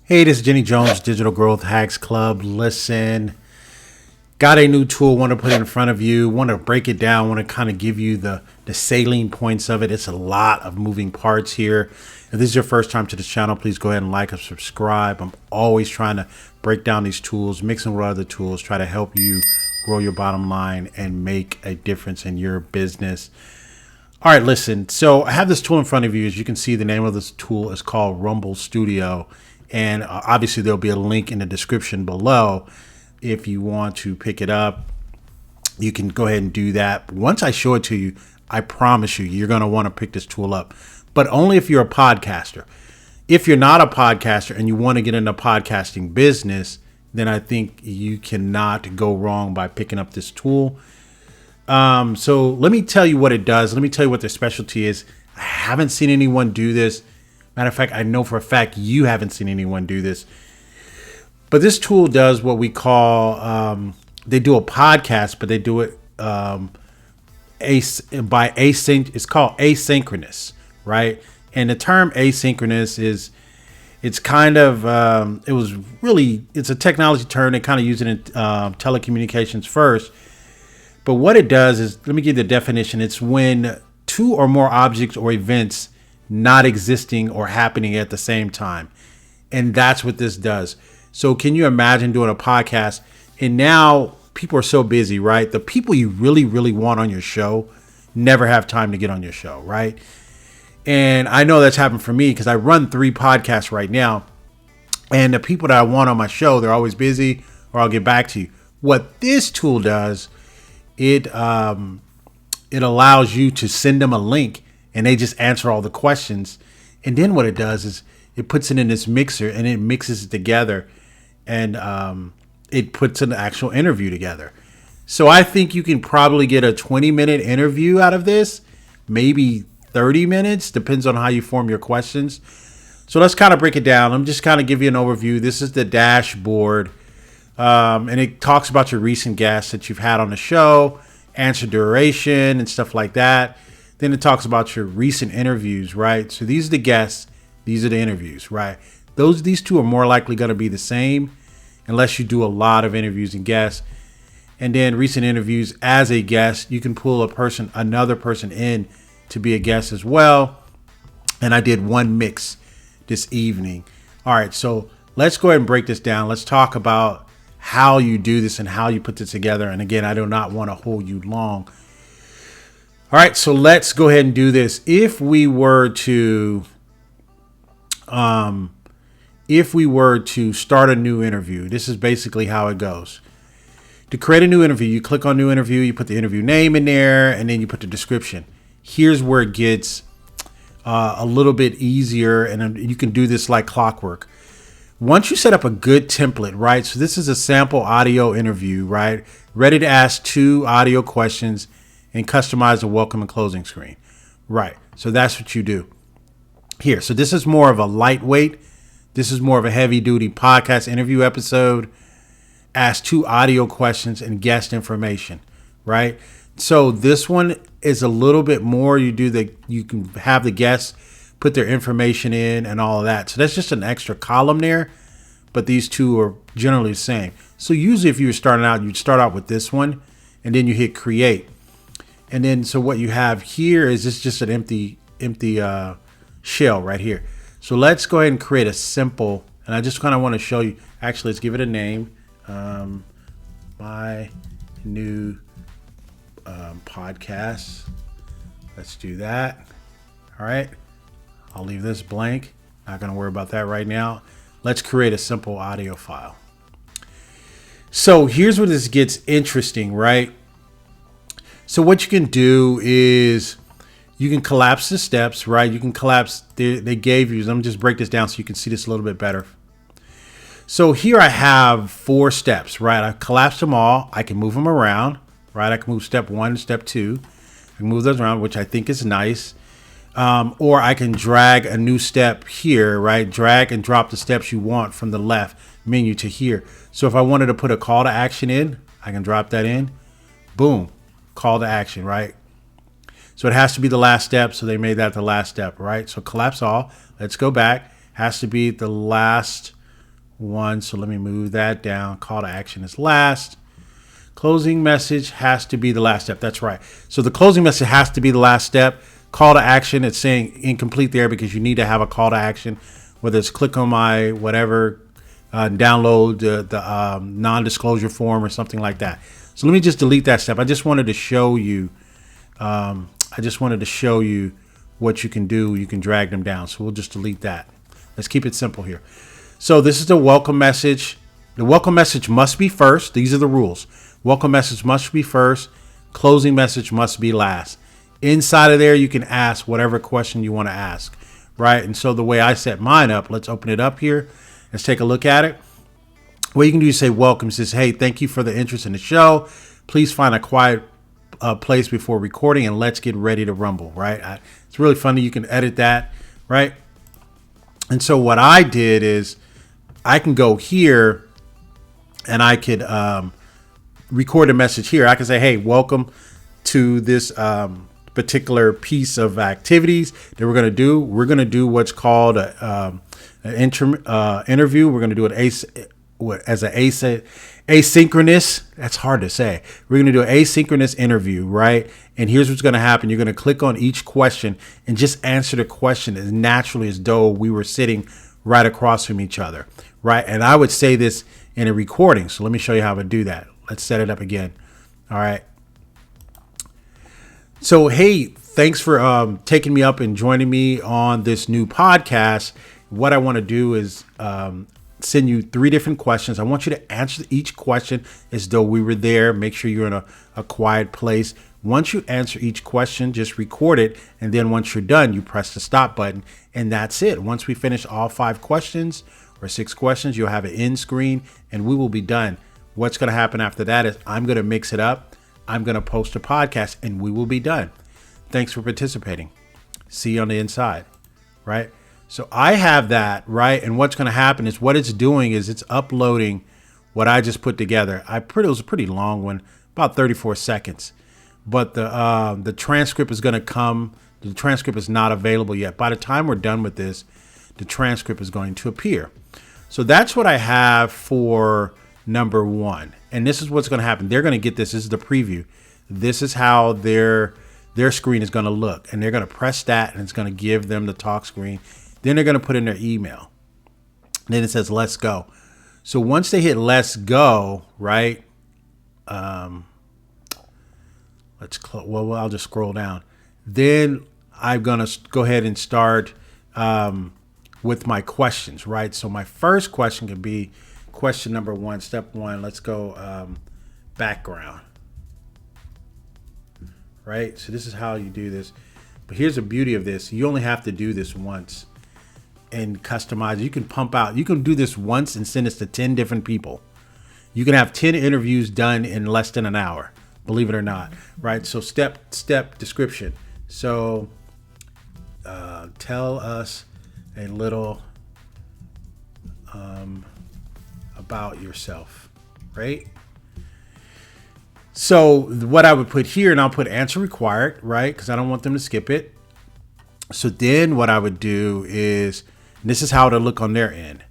Hey, this is Jenny Jones, Digital Growth Hacks Club. Listen, got a new tool, want to put in front of you, want to break it down, want to kind of give you the salient points of it. It's a lot of moving parts here. If this is your first time to the channel, please go ahead and like and subscribe. I'm always trying to break down these tools, mix them with other tools, try to help you grow your bottom line and make a difference in your business. All right, listen. So I have this tool in front of you. As you can see, the name of this tool is called Rumble Studio. And obviously, there'll be a link in the description below. If you want to pick it up, you can go ahead and do that. Once I show it to you, I promise you, you're going to want to pick this tool up. But only if you're a podcaster. If you're not a podcaster and you want to get into podcasting business, then I think you cannot go wrong by picking up this tool. So let me tell you what it does. Let me tell you what their specialty is. I haven't seen anyone do this. Matter of fact, I know for a fact you haven't seen anyone do this. But this tool does what we call, they do a podcast, but they do it by async. It's called asynchronous, right? And the term asynchronous is, it's kind of, it's a technology term. They kind of use it in telecommunications first. But what it does is, let me give you the definition. It's when two or more objects or events not existing or happening at the same time. And that's what this does. So can you imagine doing a podcast? And now people are so busy, right? The people you really, really want on your show never have time to get on your show, right? And I know that's happened for me because I run 3 podcasts right now. And the people that I want on my show, they're always busy, or I'll get back to you. What this tool does, it allows you to send them a link and they just answer all the questions. And then what it does is it puts it in this mixer and it mixes it together, and it puts an actual interview together. So I think you can probably get a 20-minute interview out of this, maybe 30 minutes, depends on how you form your questions. So let's kind of break it down. I'm just kind of give you an overview. This is the dashboard, and it talks about your recent guests that you've had on the show, answer duration and stuff like that. Then it talks about your recent interviews, right? So these are the guests, these are the interviews, right? These two are more likely going to be the same unless you do a lot of interviews and guests. And then recent interviews as a guest, you can pull another person in to be a guest as well. And I did one mix this evening. All right, so let's go ahead and break this down. Let's talk about how you do this and how you put this together. And again, I do not want to hold you long. All right, so let's go ahead and do this. If we were to start a new interview, this is basically how it goes. To create a new interview, you click on new interview, you put the interview name in there, and then you put the description. Here's where it gets a little bit easier, and you can do this like clockwork. Once you set up a good template, right? So this is a sample audio interview, right? Ready to ask 2 audio questions and customize the welcome and closing screen. Right. So that's what you do here. So this is more of a lightweight. This is more of a heavy duty podcast interview episode. Ask 2 audio questions and guest information. Right. So this one is a little bit more. You can have the guests put their information in and all of that. So that's just an extra column there. But these two are generally the same. So usually if you were starting out, you'd start out with this one and then you hit create. And then, so what you have here is just an empty shell right here. So let's go ahead and create a simple, and I just kind of want to show you, actually, let's give it a name. My new podcast. Let's do that. All right. I'll leave this blank. Not going to worry about that right now. Let's create a simple audio file. So here's where this gets interesting, right? So what you can do is you can collapse the steps, right? You can collapse, they gave you, let me just break this down so you can see this a little bit better. So here I have 4 steps, right? I collapsed them all. I can move them around, right? I can move step 1, step 2. I can move those around, which I think is nice. Or I can drag a new step here, right? Drag and drop the steps you want from the left menu to here. So if I wanted to put a call to action in, I can drop that in. Boom. Call to action, right? So it has to be the last step. So they made that the last step, right? So collapse all. Let's go back. Has to be the last 1. So let me move that down. Call to action is last. Closing message has to be the last step. That's right. So the closing message has to be the last step. Call to action, it's saying incomplete there because you need to have a call to action, whether it's click on my whatever, download the non-disclosure form or something like that. So let me just delete that step. I just wanted to show you. What you can do. You can drag them down. So we'll just delete that. Let's keep it simple here. So this is the welcome message. The welcome message must be first. These are the rules. Welcome message must be first. Closing message must be last. Inside of there, you can ask whatever question you want to ask, right? And so the way I set mine up, let's open it up here. Let's take a look at it. What you can do is say welcome. It says, hey, thank you for the interest in the show. Please find a quiet place before recording and let's get ready to rumble, right? It's really funny. You can edit that, right? And so what I did is I can go here and I could record a message here. I can say, hey, welcome to this particular piece of activities that we're going to do. We're going to do what's called an interview. We're going to do it as an asynchronous. That's hard to say. We're going to do an asynchronous interview, right? And here's what's going to happen. You're going to click on each question and just answer the question as naturally as though we were sitting right across from each other, right? And I would say this in a recording. So let me show you how to do that. Let's set it up again. All right. So, hey, thanks for taking me up and joining me on this new podcast. What I want to do is send you 3 different questions. I want you to answer each question as though we were there. Make sure you're in a quiet place. Once you answer each question, just record it. And then once you're done, you press the stop button. And that's it. Once we finish all 5 questions or 6 questions, you'll have an end screen and we will be done. What's going to happen after that is I'm going to mix it up. I'm going to post a podcast and we will be done. Thanks for participating. See you on the inside, right? So I have that, right? And what's going to happen is what it's doing is it's uploading what I just put together. It was a pretty long one, about 34 seconds. But the transcript is going to come. The transcript is not available yet. By the time we're done with this, the transcript is going to appear. So that's what I have for number 1. And this is what's going to happen. They're going to get this. This is the preview. This is how their screen is going to look. And they're going to press that and it's going to give them the talk screen. Then they're going to put in their email. Then it says, let's go. So once they hit let's go, right? I'll just scroll down. Then I'm going to go ahead and start with my questions, right? So my first question could be question number 1, step 1. Let's go background, right? So this is how you do this. But here's the beauty of this. You only have to do this once and customize. You can pump out. You can do this once and send this to 10 different people. You can have 10 interviews done in less than an hour, believe it or not, right? So step description. So tell us a little about yourself, right? So what I would put here, and I'll put answer required, right? Because I don't want them to skip it. So then what I would do is, this is how it'll look on their end,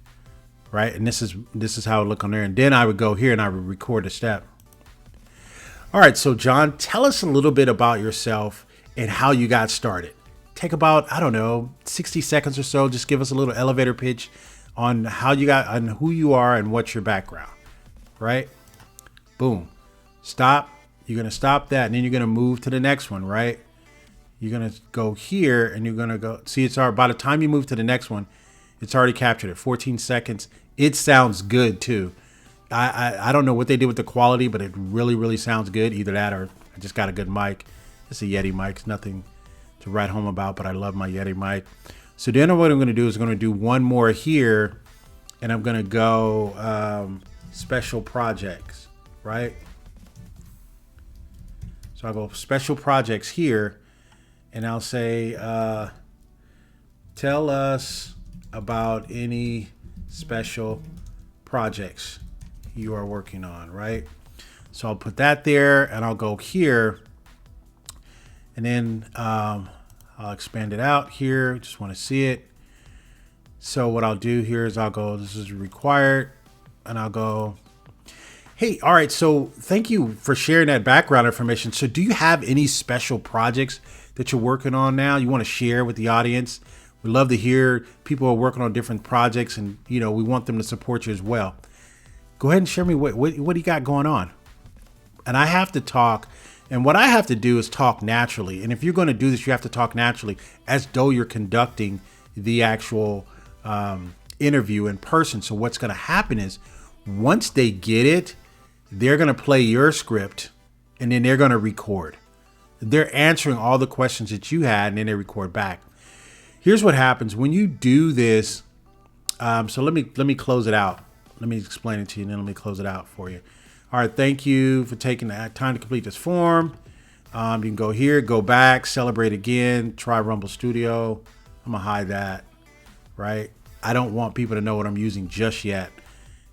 right? And this is how it'll look on their end. Then I would go here and I would record a step. All right, so John, tell us a little bit about yourself and how you got started. Take about, 60 seconds or so. Just give us a little elevator pitch on how you got, on who you are and what's your background, right? Boom. Stop. You're going to stop that. And then you're going to move to the next one, right? You're going to go here and you're going to go, see, it's already, by the time you move to the next one, it's already captured it. 14 seconds. It sounds good too. I don't know what they did with the quality, but it really, really sounds good. Either that or I just got a good mic. It's a Yeti mic. It's nothing to write home about, but I love my Yeti mic. So then what I'm going to do is I'm going to do one more here, and I'm going to go special projects, right? So I'll go special projects here, and I'll say, tell us about any special projects you are working on, right? So I'll put that there, and I'll go here, and then I'll expand it out here. Just want to see it. So what I'll do here is I'll go, this is required, and I'll go, hey, all right, so thank you for sharing that background information. So do you have any special projects that you're working on now you want to share with the audience? We love to hear people are working on different projects, and we want them to support you as well. Go ahead and share me what do you got going on? And I have to talk, and what I have to do is talk naturally. And if you're going to do this, you have to talk naturally as though you're conducting the actual interview in person. So what's going to happen is once they get it, they're going to play your script and then they're going to record. They're answering all the questions that you had and then they record back. Here's what happens when you do this. So let me close it out. Let me explain it to you and then let me close it out for you. All right. Thank you for taking the time to complete this form. You can go here, go back, celebrate again, try Rumble Studio. I'm going to hide that, right? I don't want people to know what I'm using just yet.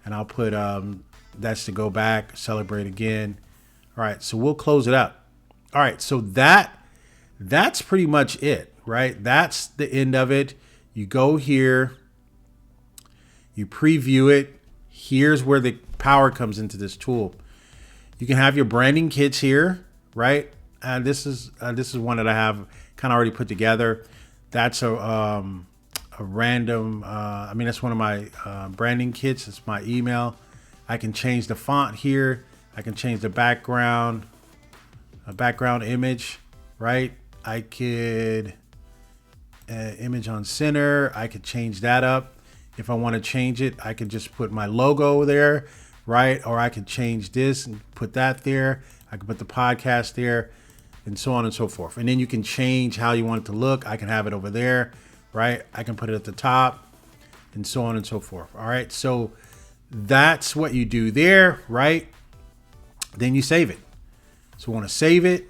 And I'll put, that's to go back, celebrate again. All right. So we'll close it up. All right. So that's pretty much it, right? That's the end of it. You go here, you preview it. Here's where the power comes into this tool. You can have your branding kits here, right? This is one that I have kind of already put together. That's a random. That's one of my branding kits. It's my email. I can change the font here. I can change the background image, right? I could image on center. I could change that up. If I want to change it, I can just put my logo there, right? Or I could change this and put that there. I can put the podcast there and so on and so forth. And then you can change how you want it to look. I can have it over there, right? I can put it at the top and so on and so forth. All right. So that's what you do there, right? Then you save it. So we want to save it,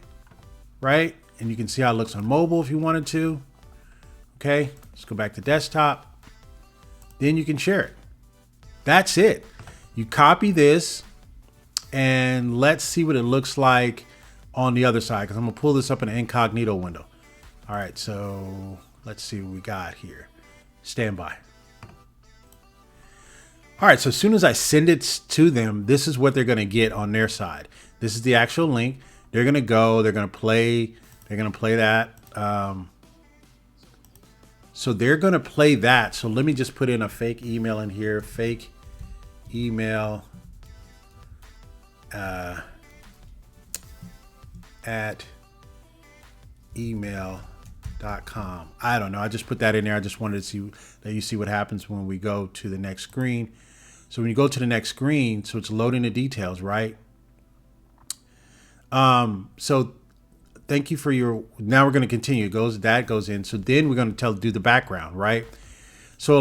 right? And you can see how it looks on mobile if you wanted to. Okay. Let's go back to desktop. Then you can share it. That's it. You copy this and let's see what it looks like on the other side, because I'm going to pull this up in an incognito window. All right, so let's see what we got here. Stand by. All right, so as soon as I send it to them, this is what they're going to get on their side. This is the actual link. They're going to go, they're going to play that. So they're going to play that. So let me just put in a fake email in here. Fake email at email.com. I don't know. I just put that in there. I just wanted to see that you see what happens when we go to the next screen. So when you go to the next screen, so it's loading the details, right? So thank you for now we're going to continue. That goes in. So then we're going to do the background, right? So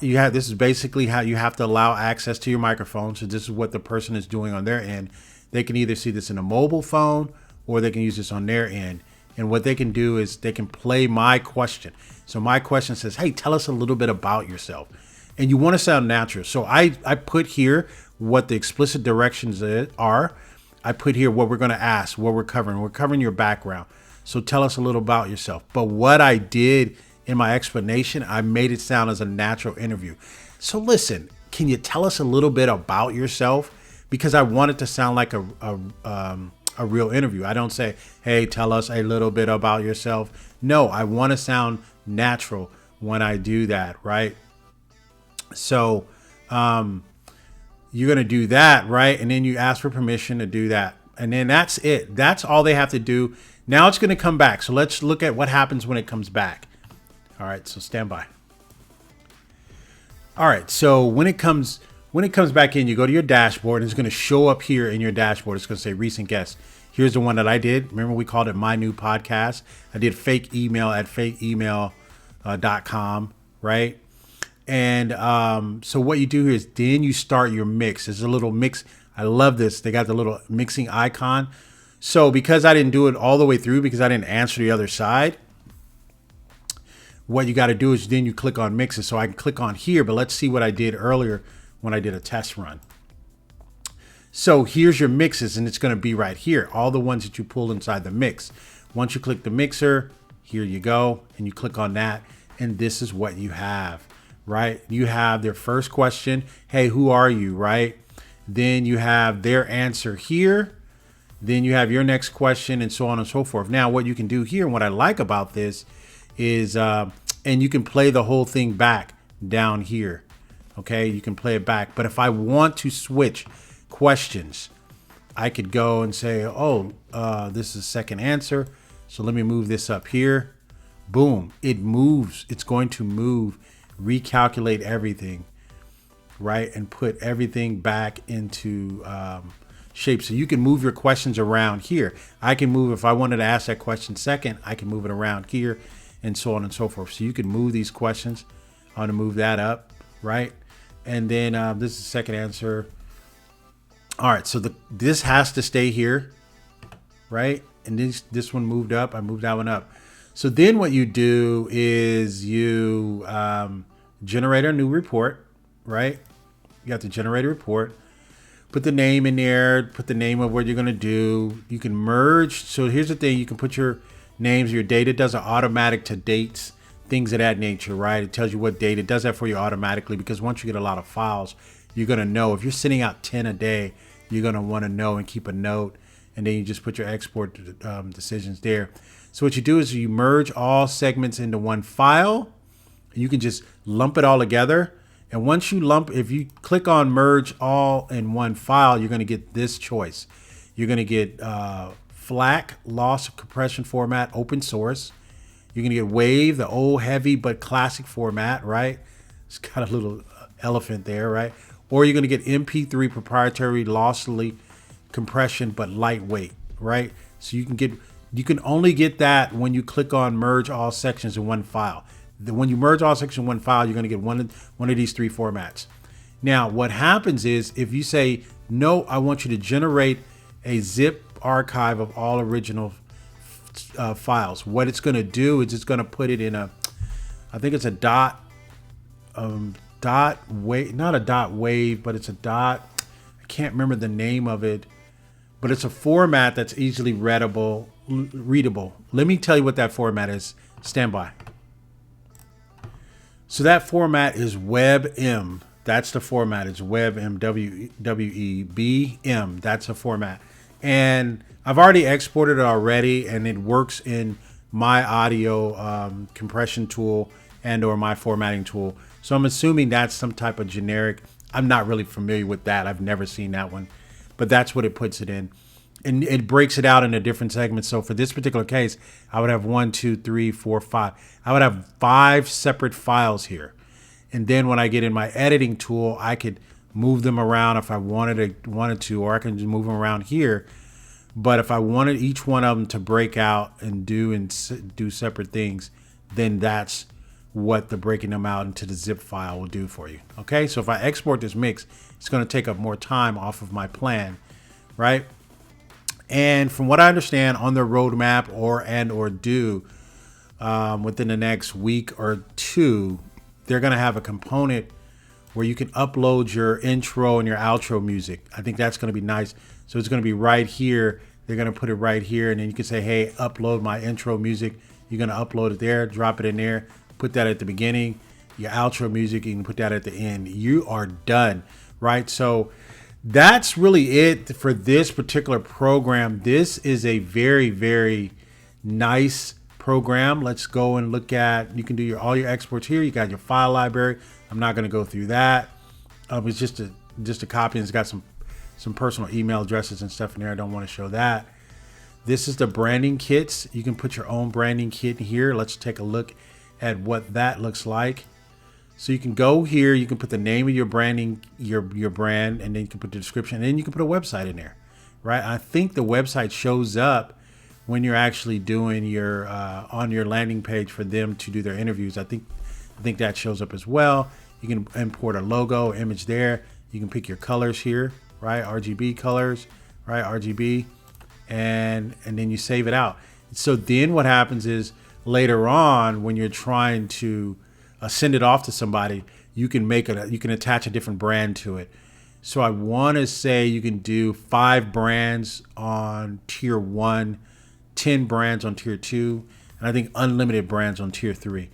this is basically how you have to allow access to your microphone. So this is what the person is doing on their end. They can either see this in a mobile phone or they can use this on their end. And what they can do is they can play my question. So my question says, hey, tell us a little bit about yourself. And you want to sound natural. So I put here what the explicit directions are. I put here what we're going to ask, what we're covering. We're covering your background. So tell us a little about yourself. But what I did in my explanation, I made it sound as a natural interview. So listen, can you tell us a little bit about yourself? Because I want it to sound like a real interview. I don't say, hey, tell us a little bit about yourself. No, I want to sound natural when I do that, right? So you're going to do that, right? And then you ask for permission to do that. And then that's it. That's all they have to do. Now it's going to come back. So let's look at what happens when it comes back. All right, so stand by. All right, so when it comes back in, you go to your dashboard and it's going to show up here in your dashboard. It's going to say recent guests. Here's the one that I did. Remember, we called it My New Podcast. I did fake email at fakeemail.com, right? And so what you do here is then you start your mix. There's a little mix. I love this. They got the little mixing icon. So because I didn't do it all the way through, because I didn't answer the other side, what you got to do is then you click on mixes. So I can click on here, but let's see what I did earlier when I did a test run. So here's your mixes, and it's going to be right here. All the ones that you pulled inside the mix. Once you click the mixer, here you go, and you click on that, and this is what you have, right? You have their first question, hey, who are you, right? Then you have their answer here. Then you have your next question, and so on and so forth. Now, what you can do here, and what I like about this is, and you can play the whole thing back down here. Okay, you can play it back. But if I want to switch questions, I could go and say, oh, this is second answer. So let me move this up here. Boom, it moves. It's going to move, recalculate everything, right? And put everything back into shape. So you can move your questions around here. I can move, if I wanted to ask that question second, I can move it around here and so on and so forth. So you can move these questions. I want to move that up, right? And then this is the second answer. All right, so this has to stay here, right? And this one moved up. I moved that one up. So then what you do is you generate a new report, right? You have to generate a report. Put the name in there, put the name of what you're going to do. You can merge. So here's the thing. You can put your names, your date. It does an automatic to dates, things of that nature, right? It tells you what date. It does that for you automatically because once you get a lot of files, you're going to know. If you're sending out 10 a day, you're going to want to know and keep a note. And then you just put your export decisions there. So what you do is you merge all segments into one file. You can just lump it all together. And once you if you click on merge all in one file, you're going to get this choice. You're going to get FLAC, loss compression format, open source. You're going to get WAVE, the old heavy but classic format, right? It's got a little elephant there, right? Or you're going to get MP3 proprietary lossily compression but lightweight, right? So you can only get that when you click on merge all sections in one file. When you merge all sections in one file, you're going to get one of these three formats. Now, what happens is if you say, no, I want you to generate a zip archive of all original files, what it's going to do is it's going to put it in I think it's a dot wave, not a dot wave, but it's a dot. I can't remember the name of it, but it's a format that's easily readable. Let me tell you what that format is. Stand by. So that format is WebM. That's the format. It's WebM, WEBM. That's a format. And I've already exported it already, and it works in my audio compression tool and or my formatting tool. So I'm assuming that's some type of generic. I'm not really familiar with that. I've never seen that one, but that's what it puts it in. And it breaks it out into different segments. So for this particular case, I would have 1, 2, 3, 4, 5. I would have 5 separate files here. And then when I get in my editing tool, I could move them around if I wanted to, or I can just move them around here. But if I wanted each one of them to break out and do separate things, then that's what the breaking them out into the zip file will do for you. Okay, so if I export this mix, it's going to take up more time off of my plan, right? And from what I understand on their roadmap or do within the next week or two, they're going to have a component where you can upload your intro and your outro music. I think that's going to be nice. So it's going to be right here. They're going to put it right here. And then you can say, hey, upload my intro music. You're going to upload it there, drop it in there, put that at the beginning. Your outro music, you can put that at the end. You are done, right? So that's really it for this particular program. This is a very, very nice program. Let's go and look at, you can do all your exports here. You got your file library. I'm not going to go through that. It's just a copy, and it's got some personal email addresses and stuff in there. I don't want to show that. This is the branding kits. You can put your own branding kit in here. Let's take a look at what that looks like. So you can go here, you can put the name of your branding, your brand, and then you can put the description, and then you can put a website in there, right? I think the website shows up when you're actually doing your on your landing page for them to do their interviews. I think that shows up as well. You can import a logo, image there. You can pick your colors here, right? RGB colors, right? RGB, and then you save it out. So then what happens is later on when you're trying to send it off to somebody, you can attach a different brand to it. So I want to say you can do 5 brands on tier 1, 10 brands on tier 2, and I think unlimited brands on tier 3.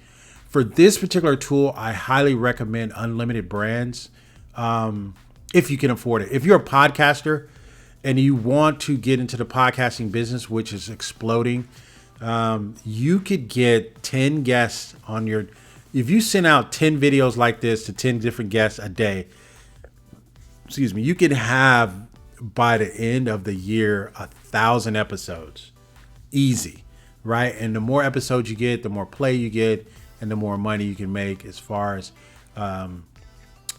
For this particular tool, I highly recommend Unlimited Brands if you can afford it. If you're a podcaster and you want to get into the podcasting business, which is exploding, you could get 10 guests on your, if you send out 10 videos like this to 10 different guests a day, you could have by the end of the year 1,000 episodes. Easy, right? And the more episodes you get, the more play you get, and the more money you can make as far as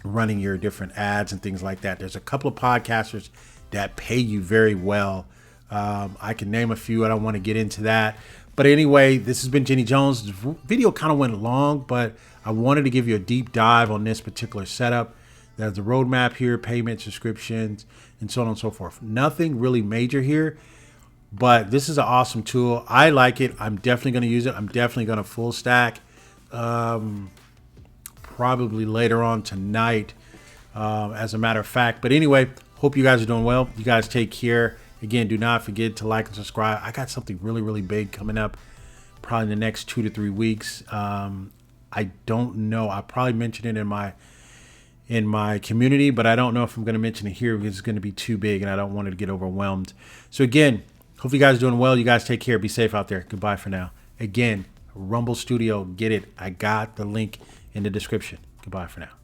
running your different ads and things like that. There's a couple of podcasters that pay you very well. I can name a few. I don't want to get into that. But anyway, this has been Jenny Jones. The video kind of went long, but I wanted to give you a deep dive on this particular setup. There's the roadmap here, payment, subscriptions, and so on and so forth. Nothing really major here, but this is an awesome tool. I like it. I'm definitely going to use it. I'm definitely going to full stack probably later on tonight, as a matter of fact. But anyway, hope you guys are doing well. You guys take care. Again, do not forget to like and subscribe. I got something really, really big coming up probably in the next 2 to 3 weeks. I don't know. I'll probably mention it in my community, but I don't know if I'm going to mention it here because it's going to be too big and I don't want it to get overwhelmed. So again, hope you guys are doing well. You guys take care. Be safe out there. Goodbye for now. Again, Rumble Studio, get it. I got the link in the description. Goodbye for now.